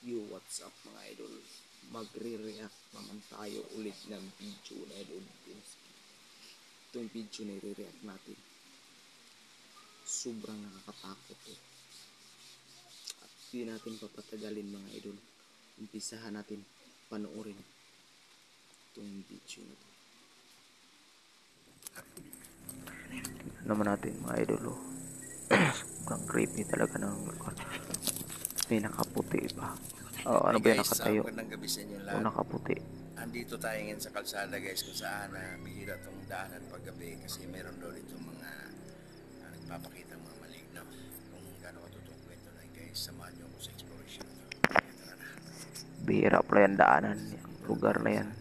Yo, what's up mga idol? Magre-react naman tayo ulit ng video na idol. Itong video na i-react natin. Sobrang nakakatakot to. At di natin papatagalin mga idol. Umpisahan natin panoorin itong video na to. Naman natin mga idol, sobrang creepy talaga ng lugar. May nakaputi pa. Ano Hey ba yan, guys, nakatayo? magandang gabi sa inyo O lahat. nakaputi. Andito tayo ngayon sa kalsada guys kung saan bihira tong daanan paggabi kasi meron daw dito mga nagpapakita mga maligno. Kung gaano katutong kwento na guys, samahan nyo ako sa exploration na to. Tara na. Bihira pala yan daanan, yung lugar na yan.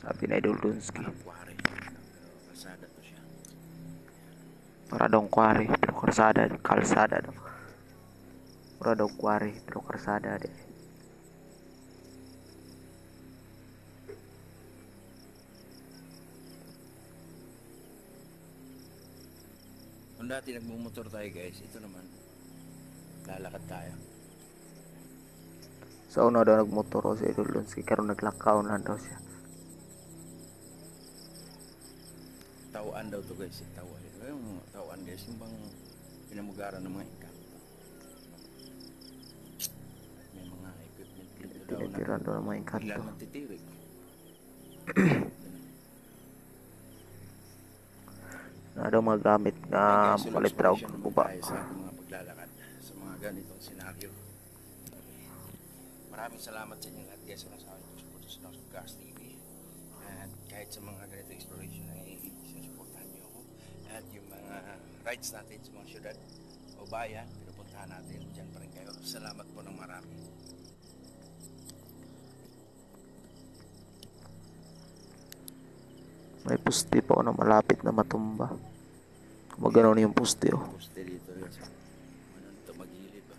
Sabi na Idol Dunsky. Parang kuwari. Pero kalsada to siya. Para daw kwari, pero kalsada daw. Para daw kwari, pero kalsada de. Kung dati nagmumotor tayo guys, ito naman lalakad tayo. Sa una daw nagmotor si Idol Dunsky, karon naglakaw na daw siya. Tauan daw to guys, tauan. Ito yung tauan guys, yung bang pinamugaran ng mga engkanto. May mga equipment dito daw na Tinitiran daw ng mga engkanto. biglang nagtitirik. Na daw mga gamit nga malit raw kuba. Tayo sa ating mga paglalakad sa mga ganitong senaryo. Maraming salamat sa inyo lahat guys sa nasabi ko support sa Gas TV. At kahit sa mga ganitong exploration ay sinusuportahan niyo ako. At yung mga rides natin sa mga syudad o bayan, pinupuntahan natin. Diyan pa rin kayo. Salamat po ng marami. May pusti pa na malapit na matumba. Magano yung pusti Poste dito guys. Ano nito magilid ba?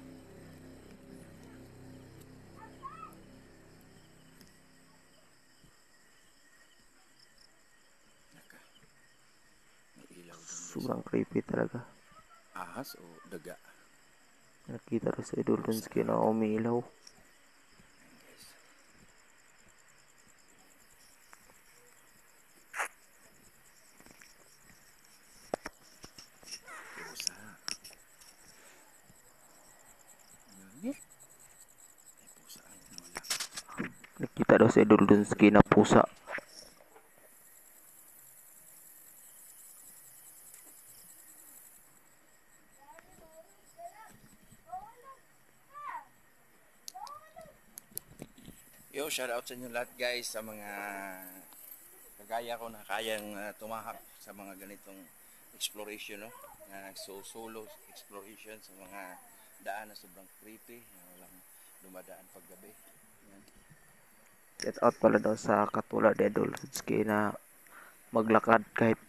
Naka. May ilaw doon guys. Sobrang creepy talaga. Ahas o daga? Nakita rin sa Idol Dunsky na umiilaw. Ayan guys. Pusa. May pusa ay nawala. Nakita daw sa Idol Dunsky na pusa. Yo, shout out sa inyo lahat guys sa mga kagaya ko na kayang tumahak sa mga ganitong exploration, no? Solo exploration sa mga daan na sobrang creepy, na walang dumadaan paggabi. Yan. Get out pala daw sa katulad ni Idol Dunsky na maglakad kahit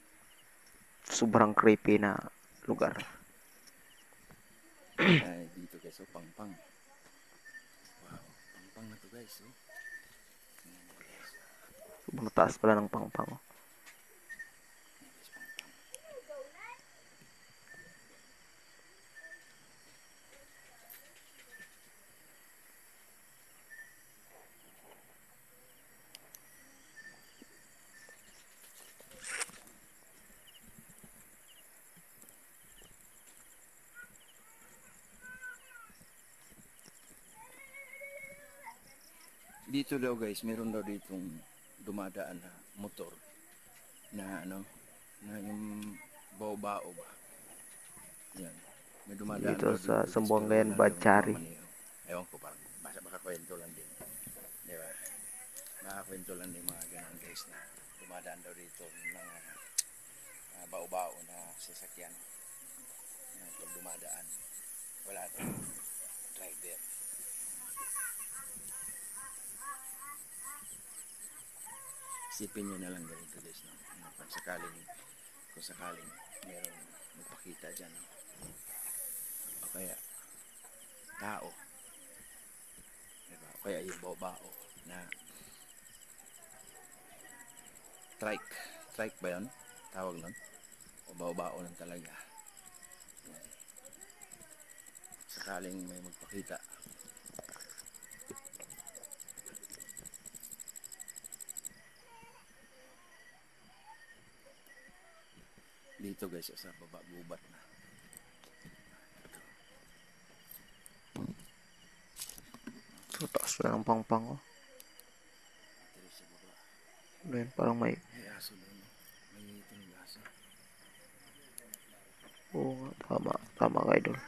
sobrang creepy na lugar. Ay, dito guys, oh, pangpang. Wow, pangpang na to guys, oh. Yan guys. Sobrang taas pala ng pangpang. Yan guys, pangpang. Dito daw guys, meron daw ditong dumadaan na motor na ano, na yung bao-bao ba. Yan. May dumadaan Dito daw sa dito guys, pero Sambongayan, wala daw Badchari. namamaneho. Ewan ko, parang baka kwento lang din. Di ba? Nakakwento lang din mga ganun guys na dumadaan daw dito yung mga bao-bao na sasakyan na pag dumadaan. Wala daw driver. Isipin nyo na lang ganito guys, no? Kung sakaling meron magpakita dyan, no? O kaya tao, diba? O kaya yung bao na trike ba yun? Tawag nun? O bao lang talaga. Yan. Sakaling may magpakita, dito guys, sa baba gubat na. So, taas na ng pangpang, oh. Dito sa baba. Then, parang may, May aso doon. May tunog aso. oo nga, tama, tama ka, idol.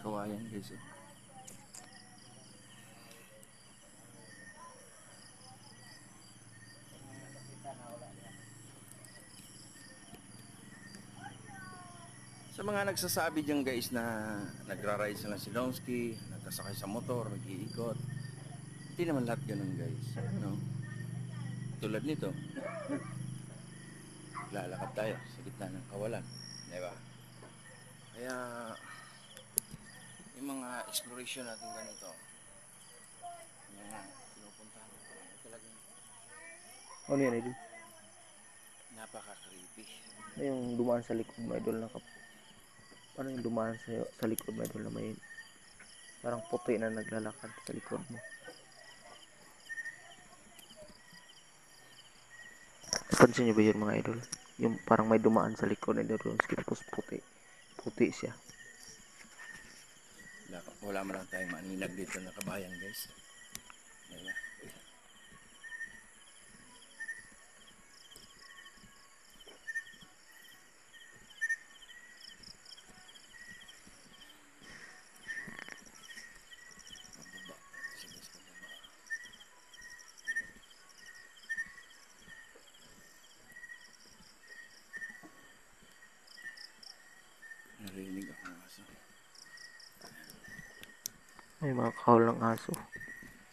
Kawayan guys. Oh. Sa mga nagsasabi diyan guys na nagra-ride sila si Lonsky, nagkasakay sa motor, nag-iikot. Hindi naman lahat ganun guys. No? Tulad nito, lalakad tayo sa gitna ng kawalan. Di ba? Kaya, yung mga exploration natin ganito, yung mga pinupuntahan ko, talagang Ano yan, idol? napaka-creepy. Ano yung dumaan sa likod mo, idol, na paano yung dumaan sa likod mo, idol, na may parang puti na naglalakad sa likod mo? Pansin niyo ba yun, mga idol? Yung parang may dumaan sa likod, idol, tapos puti. Puti siya. Wala man lang tayong maninag dito na kabayan guys. Diba? Pababa. Kasi guys, pababa. Narinig ako ng aso. May mga kahol ng aso.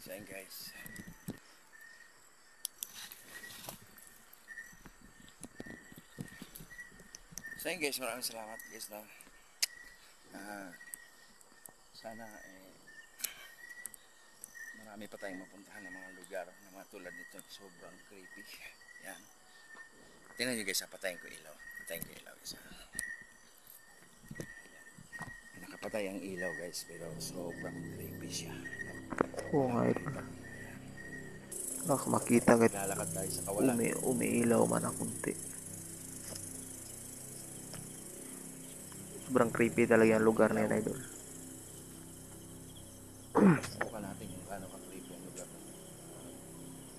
So yun guys. So yun guys, maraming salamat guys na sana marami pa tayong mapuntahan ng mga lugar na mga tulad nito. Sobrang creepy. Yan. Tingnan nyo guys, patayin ko ilaw. Patayin ko ilaw guys. Nakapatay ang ilaw guys, pero sobrang creepy siya. Oo nga, idol. Nakamakita kahit Lalakad tayo sa kawalan. umiilaw man na kunti. Sobrang creepy talaga yung lugar na yun, idol. Subukan natin kung gaano ka-creepy ang lugar na ito.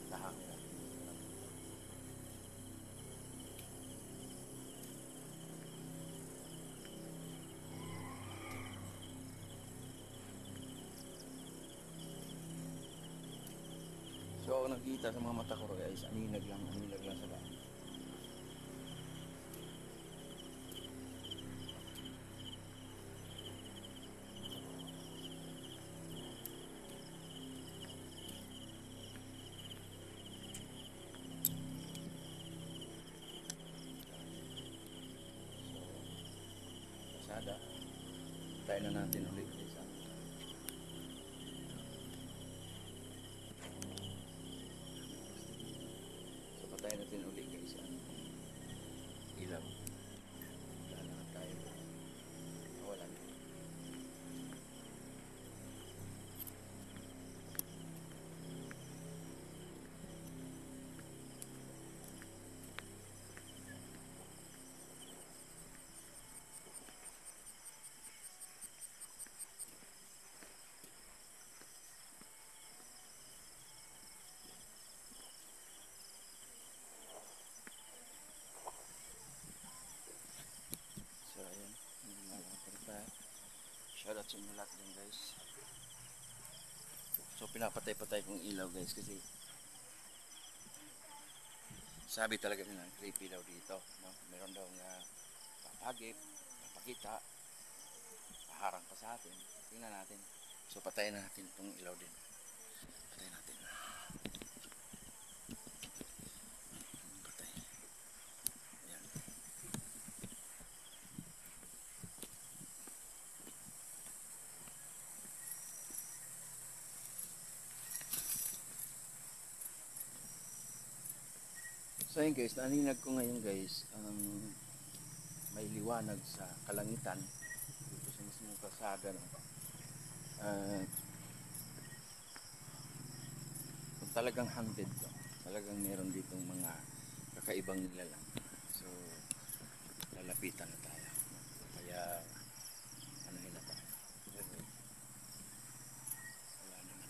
Tahangin natin. So ako nakita sa mga mata ko guys, aninag lang sa daan. Pasada. Tayo na natin ulit guys. So patayin natin ulit guys ang ilaw. Lalakad tayo. Kawalan. So ayan. Lalakad tayo. Shoutout sa inyo lahat din guys. So pinapatay-patay kong ilaw guys kasi sabi talaga nila creepy daw dito, no? Meron daw nga papagip, papakita, paharang pa sa atin. Tingnan natin. So patayin natin itong ilaw din. Patayin natin. Patay. Ayan. So ayun guys, naninag ko ngayon guys, may liwanag sa kalangitan dito sa mismong kalsada, no? At kung talagang haunted to, talagang meron ditong mga kakaibang nilalang. So lalapitan na tayo, no? Kaya ano na tayo. Pero wala naman.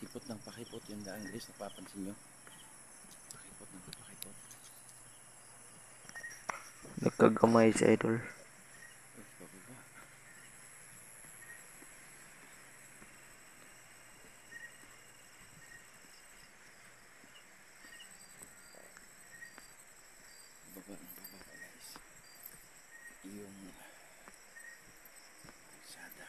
Pakipot ng pakipot yung daan guys, napapansin nyo? Pakipot ng pakipot. Nagkagamay si idol. Uy, bababa. Baba ng bababa guys. Yung sada.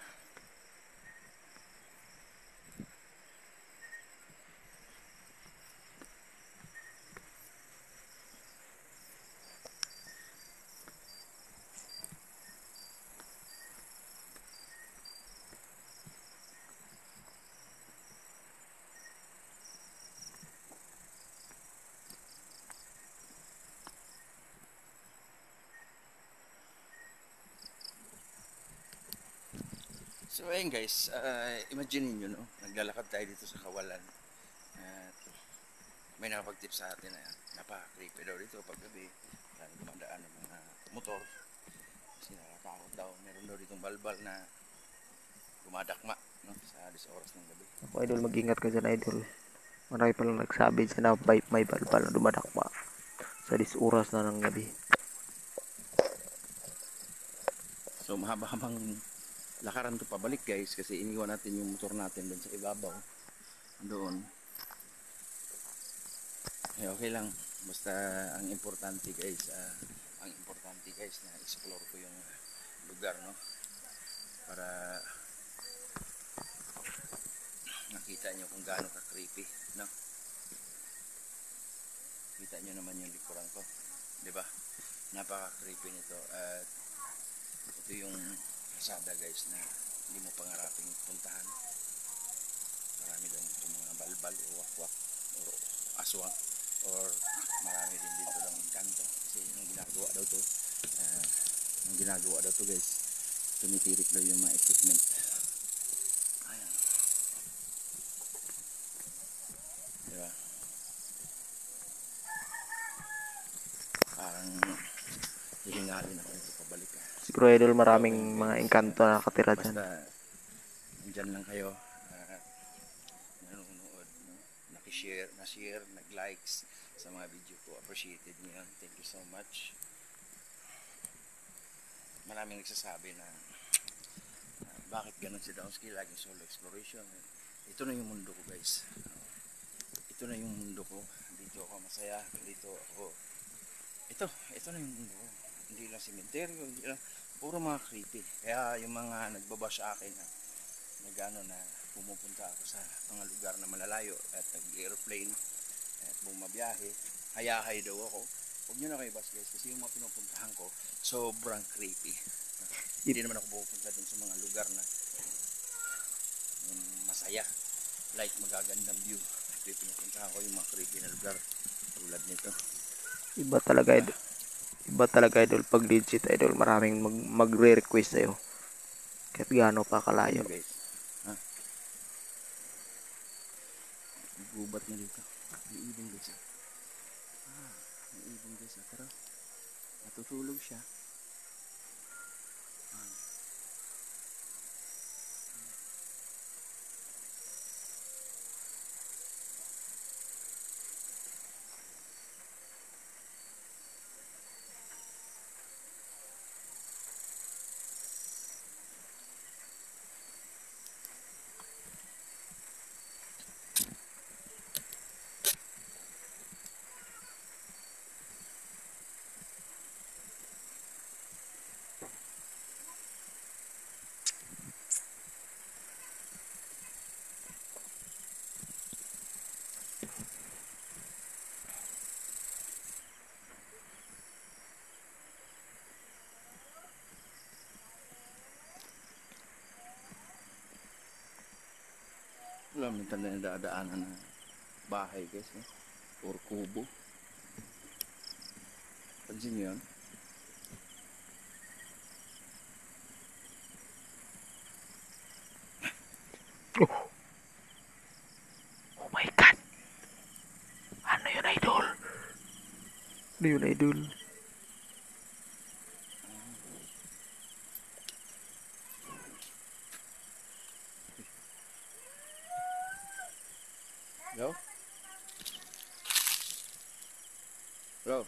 So ayun guys, imagine niyo no, naglalakad tayo dito sa Kawalan at may nakapag-tip sa atin na napaka-creepy daw dito pag gabi. Dumadaan ng mga motor kasi nakakatakot daw. Meron daw ditong balbal na dumadakma no, sa 10 oras ng gabi. Ako idol, mag-ingat ka dyan idol. Marami palang nagsabi dyan na may balbal na dumadakma sa 10 oras na ng gabi. So mahaba-habang lakaran to pabalik guys kasi iniwan natin yung motor natin doon sa ibabaw. Doon. Eh, okay lang. Basta ang importante guys, na explore ko yung lugar no. Para nakita nyo kung gaano ka-creepy, no? Kita nyo naman yung likuran ko, 'di ba? Napaka-creepy nito at ito yung kalsada guys na hindi mo pangaraping puntahan. Marami daw itong mga balbal o wakwak o aswang or marami din dito lang engkanto kasi yung ginagawa daw to guys, tumitirik daw yung mga equipment. Ayan, diba? Parang hihingalin ako nito pabalik Siguro idol, maraming okay, mga guys. engkanto na nakatira dyan. Basta nandyan lang kayo, nanonood, no? Nakishare, na-share, nag-likes sa mga video ko. Appreciated nyo yan. Thank you so much. Maraming nagsasabi na bakit ganun si Downsky, laging solo exploration. Ito na yung mundo ko guys. Ito na yung mundo ko. Dito ako masaya. Dito ako. Ito na yung mundo ko. Hindi lang sementeryo, hindi lang. Puro mga creepy. Kaya yung mga nagbabash sa akin na gano'n na pumupunta ako sa mga lugar na malalayo at nag-airplane at bumabiyahe, hayahay daw ako. Huwag nyo na kayo bas guys kasi yung mga pinupuntahan ko sobrang creepy. Hindi naman ako pupunta dun sa mga lugar na masaya, like magagandang view. Ito yung pinupuntahan ko, yung mga creepy na lugar tulad nito. Iba talaga idol. Iba talaga idol pag legit idol. Maraming magre-request sa'yo. Kahit gaano pa kalayo. Ayun guys, gubat na dito. May ibon guys. May ibon guys. Pero natutulog siya. may tanda na dadaanan na bahay guys, no? Or kubo. Pansin niyo yun? Oh, oh my God! Ano yun, idol? Ano yun, idol? Bro? Bro?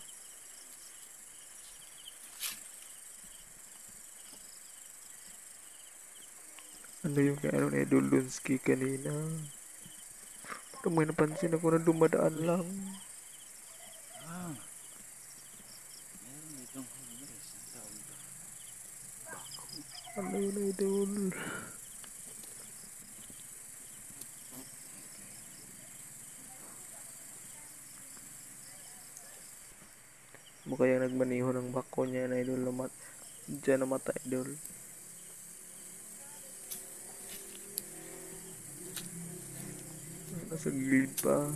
Ano yung kay ano ni Idol Lunsky kanina? Parang may napansin ako na dumadaan lang. Ah, meron itong guys. Ang tawag ito. Bako. Ano yun, idol? Mukha yung nagmaniho ng bako niya na idol. Diyan namatay, idol. Nasa gilid pa.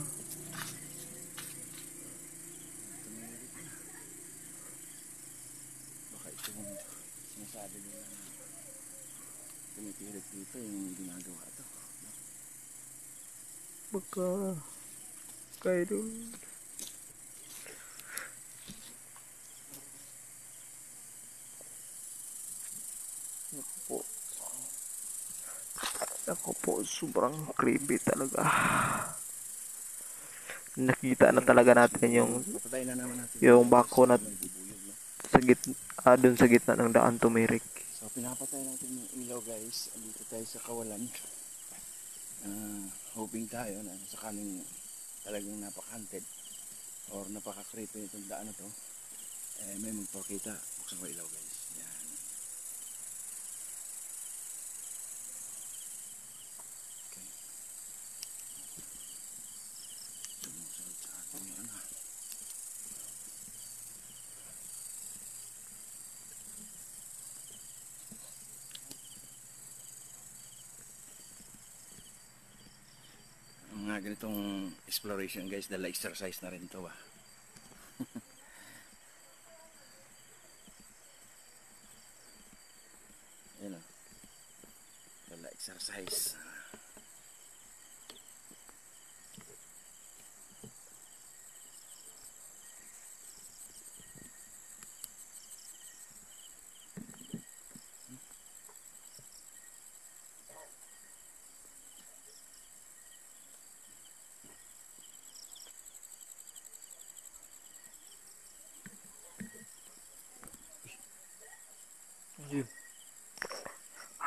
Tumirik na. Baka ito yung sinasabi nila na tumipirik dito yung ginagawa ito. Baka. Kaya idol. Ako po. Ako po, sobrang creepy talaga. Nakita na talaga natin yung Papatay na naman natin yung bako na may bubuyog, no? dun sa gitna ng daan tumirik. So pinapatay natin yung ilaw guys. Andito tayo sa kawalan. Hoping tayo na sakaling talagang napaka-haunted or napaka-creepy itong daan na to, may magpakita. Buksan ko ilaw guys. Yan. Okay. Sumusunod sa atin yung ano. Mga ganitong exploration guys, dala exercise na rin to ba. Yan o. Dala exercise.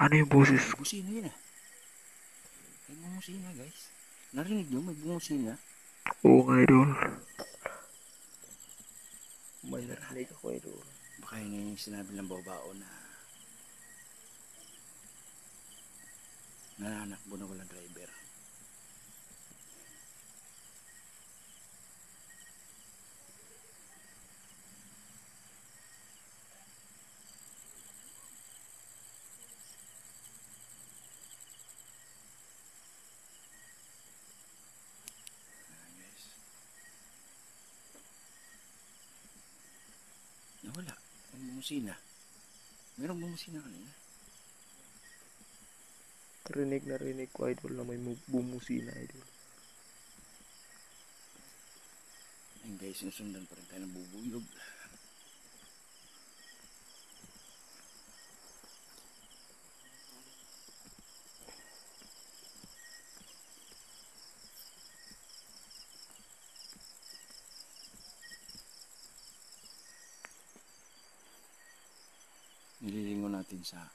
Ano yung boses? May busina yun ah. May bumusina guys. Narinig nyo? May bumusina. Oo nga, idol. May narinig ako, idol. Baka yun yung sinabi ng babao na nananakbo na walang driver. Ayan guys. Nawala. Ang bumusina. Merong bumusina kanina. Narinig ko, idol, na may bumusina, idol. Ayan guys, sinusundan pa rin tayo ng bubuyog. Nililingon natin sa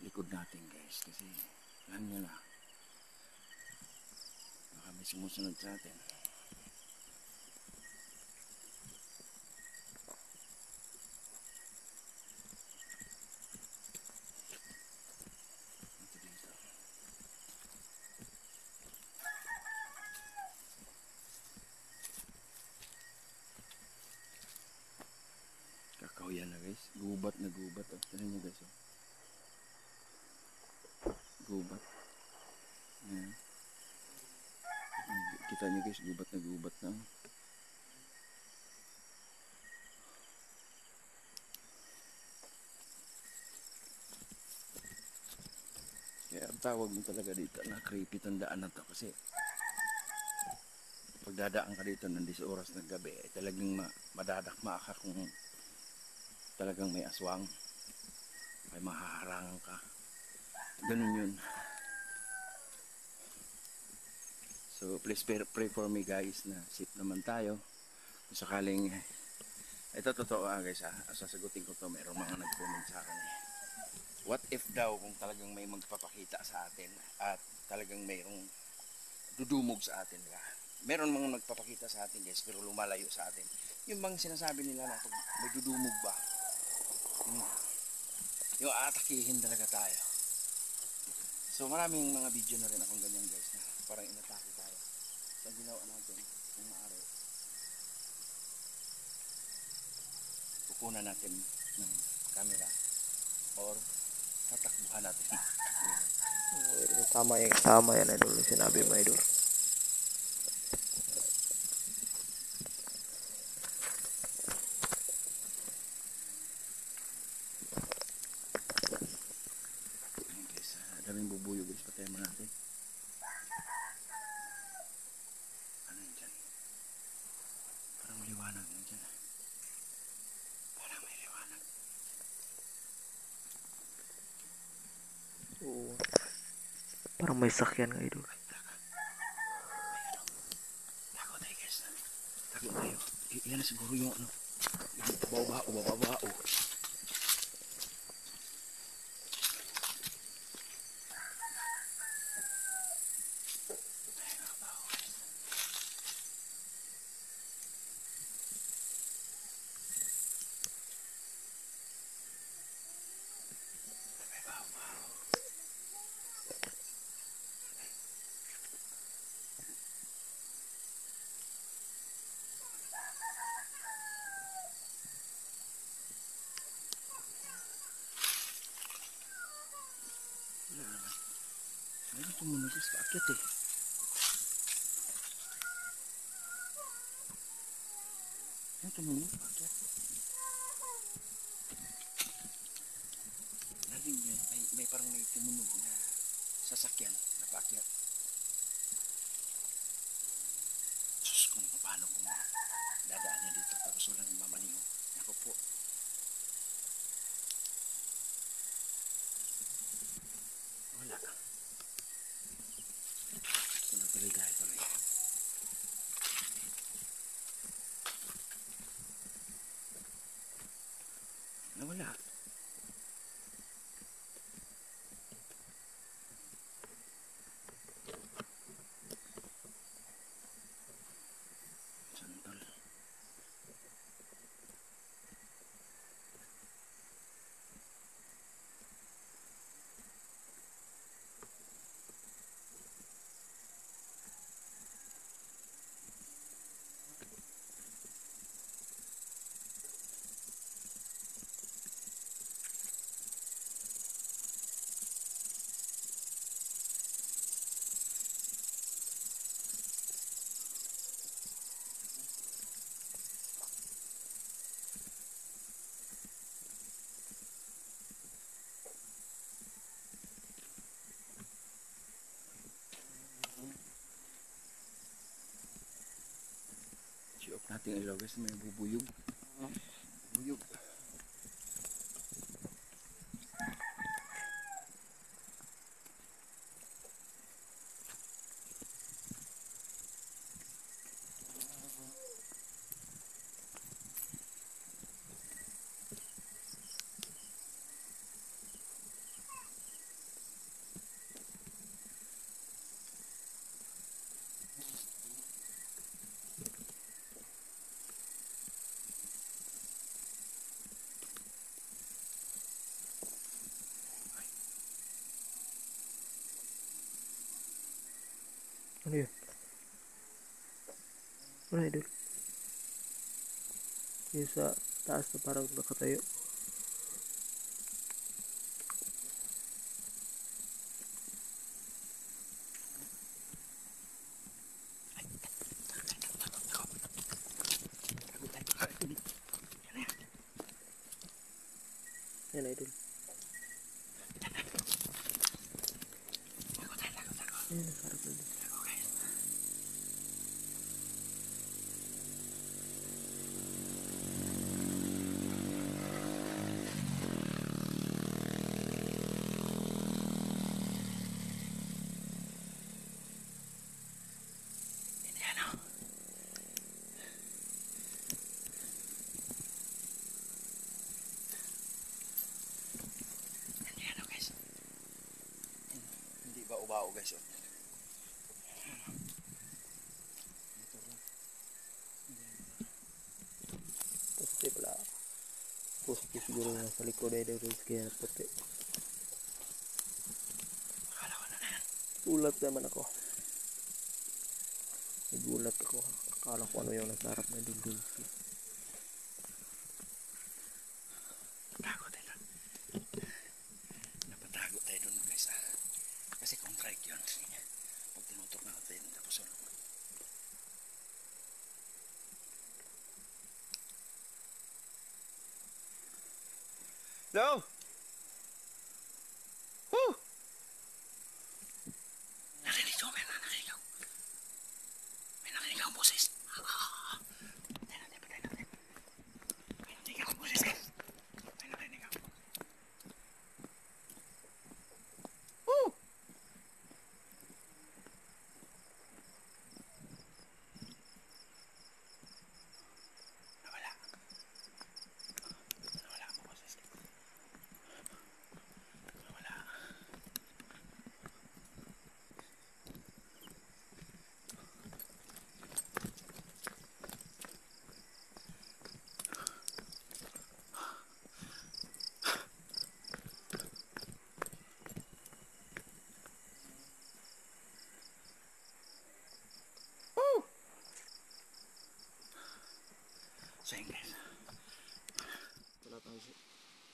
likod natin guys kasi alam nyo na baka may sumusunod sa atin. Ito dito. Kakahuyan na guys. Gubat na gubat. Oh. Tignan nyo guys. Oh. Gubat. Ayan. Kita nyo guys, gubat na gubat na. Kaya ang tawag mo talaga dito na creepy tandaan na to kasi pagdadaan ka dito ng 10 oras ng gabi ay talagang madadakma ka kung talagang may aswang ay mahaharangan ka. Ganun yun. So please pray for me guys na safe naman tayo. Kung sakaling ito totoo guys sasagutin ko to, mayroong mga nag-comment sa akin what if daw kung talagang may magpapakita sa atin at talagang mayroong dudumog sa atin meron mga nagpapakita sa atin guys pero lumalayo sa atin, yung bang sinasabi nila na pag may dudumog ba yung aatakihin talaga tayo. So maraming mga video na rin akong ganyan guys na parang inatake tayo. So ginawa natin kung maaari kukunan natin ng camera or tatakbuhan natin. Tama yan idol, sinabi mo idol. Guys, daming bubuyo guys, patayin mo natin. Ano yun dyan? Parang liwanag yun dyan. Parang may liwanag. Oo. Parang may sakyan nga idol. Tago tayo guys. Tago tayo. Yan na siguro yung ano. Yung babao. Ayun tumunog guys, paakyat eh. Ayun tumunog, paakyat. Narinig niyo, may parang may tumunog na sasakyan na paakyat. Sus, kung paano kung dadaan niya dito tapos walang mamaniho. Ako po. Wala. Tuloy tayo, tuloy. Nawala. Santol. I-off natin ang ilaw guys, may bubuyog. Bubuyog. Ano yun? Ano idol? Yung sa taas na parang nakatayo. Yan idol. Ayan, harap idol. Yan guys. Hindi ba ubao guys? Oh. Poste pala. Poste siguro nasa likod idol. Kaya puti. Akala ko na yan. Gulat naman ako. Nagulat ako. Akala ko ano yung nasa harap na idol. Napatago tayo doon. Napatago tayo doon guys ah. Kasi kung trike yun. Pag tinutok natin tapos ano. Hello? Woo! Narinig ko, may narinig ako. May narinig ako boses. Patay natin, patay natin. May narinig ako boses guys. May narinig ako. Woo! Nawala. Nawala ang boses. Nawala. Woo! So yun guys. Wala tayong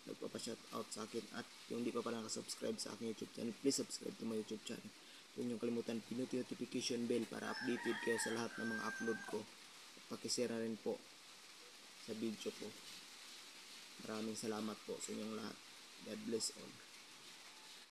nagpapa-shout out sa akin at kung hindi pa pala nakasubscribe sa aking YouTube channel, please subscribe to my YouTube channel. Huwag niyong kalimutan pinuti notification bell para updated kayo sa lahat ng mga upload ko. At pakishare na rin po sa video ko. Maraming salamat po sa inyong lahat. God bless all.